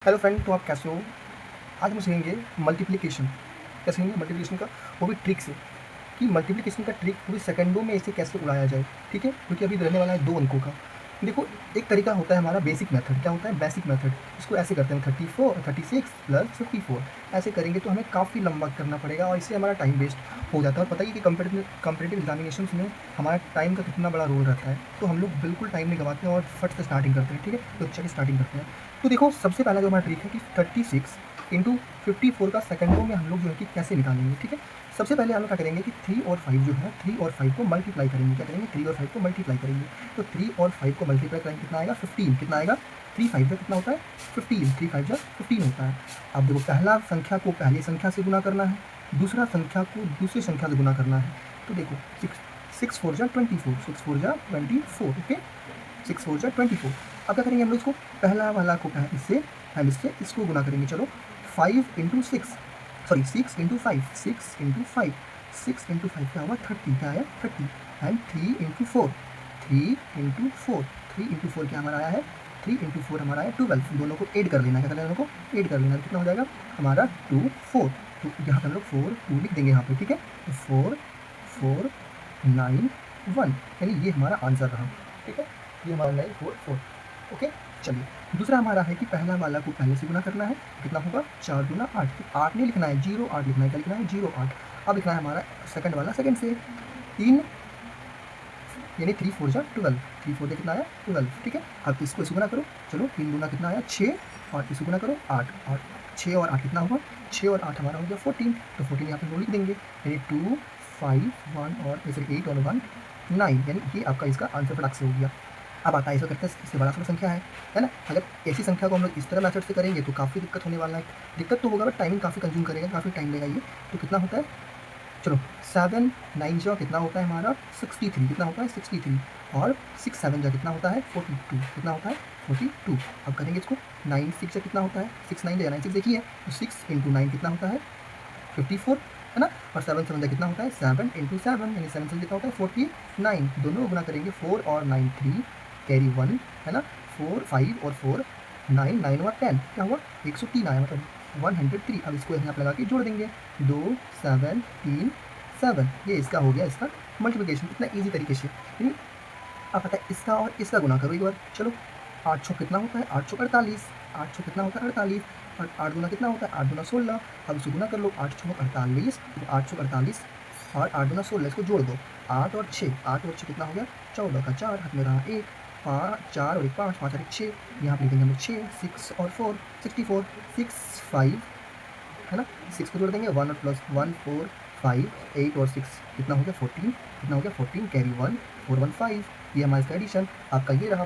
Hello friend, तो आप कैसे हो? आज हम सीखेंगे मल्टीप्लिकेशन। क्या सीखेंगे? मल्टीप्लिकेशन का, वो भी ट्रिक से, कि मल्टीप्लिकेशन का ट्रिक पूरी सेकंडों में इसे कैसे उड़ाया जाए। ठीक है, क्योंकि अभी रहने वाला है 2 अंकों का। देखो, एक तरीका होता है हमारा बेसिक मेथड। क्या होता है बेसिक मेथड? इसको ऐसे करते हैं 34 36 प्लस 54। ऐसे करेंगे तो हमें काफ़ी लंबा करना पड़ेगा और इससे हमारा टाइम वेस्ट हो जाता है। और पता ही कि कंपेटिटिव एग्जामिनेशंस में हमारा टाइम का कितना बड़ा रोल रहता है। तो हम लोग बिल्कुल टाइम नहीं गंवाते हैं और फट से स्टार्टिंग करते हैं। ठीक है, तो चलिए स्टार्टिंग करते हैं। तो देखो, सबसे पहला जो हमारा ट्रिक है कि 36 इंटू 54 का सेकंडों में हम लोग जो है कि कैसे निकालेंगे। ठीक है, सबसे पहले हम लोग क्या करेंगे कि 3 और 5 जो है, 3 और 5 को मल्टीप्लाई करेंगे। क्या करेंगे? 3 और 5 को मल्टीप्लाई करेंगे। तो 3 और 5 को मल्टीप्लाई करेंगे, कितना आएगा? 15। कितना आएगा? 3 5 कितना होता है? 15। 3 5 15 होता है। अब देखो, पहला संख्या को पहली संख्या से गुना करना है, दूसरा संख्या को दूसरी संख्या से गुना करना है। तो देखो, 6 4 24, 6 4 24। ओके, 6 4 24। अब क्या करेंगे हम लोग? इसको पहला वाला को इससे हम इसको गुना करेंगे। चलो, 5 into 6, sorry 6 into 5, 6 into 5, 6 into 5 क्या हुआ? 30। क्या आया? 30। एंड 3 इंटू 4, 3 इंटू 4, 3 इंटू 4 क्या हमारा आया है? 3 इंटू 4 हमारा आया 12। दोनों को ऐड कर लेना है। क्या करना है? दोनों को ऐड कर लेना है। कितना हो जाएगा हमारा? 2 4। तो यहाँ पे हम लोग 4 2 लिख देंगे यहाँ पे। ठीक है, तो 4 4 9 1, यानी ये हमारा आंसर रहा। ठीक है, ये हमारा 9 4 4। ओके, चलिए दूसरा हमारा है कि पहला वाला को पहले से गुना करना है। कितना होगा? 4 गुना 8। 8 नहीं लिखना है, 0 8 लिखना है। क्या लिखना है? 0 8। अब लिखना है हमारा सेकंड वाला सेकंड से 3, यानी 3 4 12। 3 4 कितना आया? 12। ठीक है, अब इसको गुना करो। चलो, 3 गुना कितना आया? 6, और इसको गुना करो 8। और 6 और 8 कितना होगा? 6 और 8 हमारा हो गया 14। तो 14 यहाँ पे लिख देंगे, यानी 2 5 1 और 8 और 1 9, यानी ये आपका इसका आंसर फटाक से हो गया। अब आता है, इसको करते हैं, इससे बड़ा सा संख्या है ना। अगर ऐसी संख्या को हम लोग इस तरह मेथड से करेंगे तो काफ़ी दिक्कत होने वाला है। दिक्कत तो होगा, बट टाइमिंग काफ़ी कंज्यूम करेगा, काफ़ी टाइम लेगा ये। तो कितना होता है? चलो, 7 9 जा कितना होता है हमारा? 63। कितना होता है? 63। और 6 7 जा कितना होता है? 42। कितना होता है? 42। अब करेंगे इसको, 9 6 जा कितना होता है? 6 9 जा 9 6 देखिए, तो 6 इंटू 9 कितना होता है? 54, है ना। और 7 7 जा कितना होता है? 7 इंटू 7, यानी 7 7 कितना होता है? 49। दोनों गुना करेंगे, 4 और 9 3, कैरी 1, है ना। 4 5 और 4 9 9 और 10 क्या हुआ? 103 आया, मतलब 103। अब इसको यहाँ पर लगा के जोड़ देंगे, 2 7 3 7। ये इसका हो गया, इसका मल्टीप्लिकेशन। इतना ईजी तरीके से। अब पता है, इसका और इसका गुना करो एक बार। चलो, 8 छो कितना होता है? 8 छो 48। 8 छो कितना होता है? 48। और 8 गुना कितना होता है? 8 गुना 16। अब इसको गुना कर लो, 8 छो 48, 8 छो 48 और 8 गुना 16, इसको जोड़ दो। 8 और 6, 8 और 6 कितना हो गया? 14 का 4, हाथ में रहा 1, 5 4 और 1 5, 5 और 1 6। यहाँ पर लिखेंगे हम 6, 6 और 4 64, 6 5, है ना। 6 को जोड़ देंगे, 1 और प्लस 1 4 5, 8 और 6 कितना हो गया? 14। कितना हो गया? 14, कैरी 1 4 1 5। ये हमारा इसका एडिशन आपका ये रहा।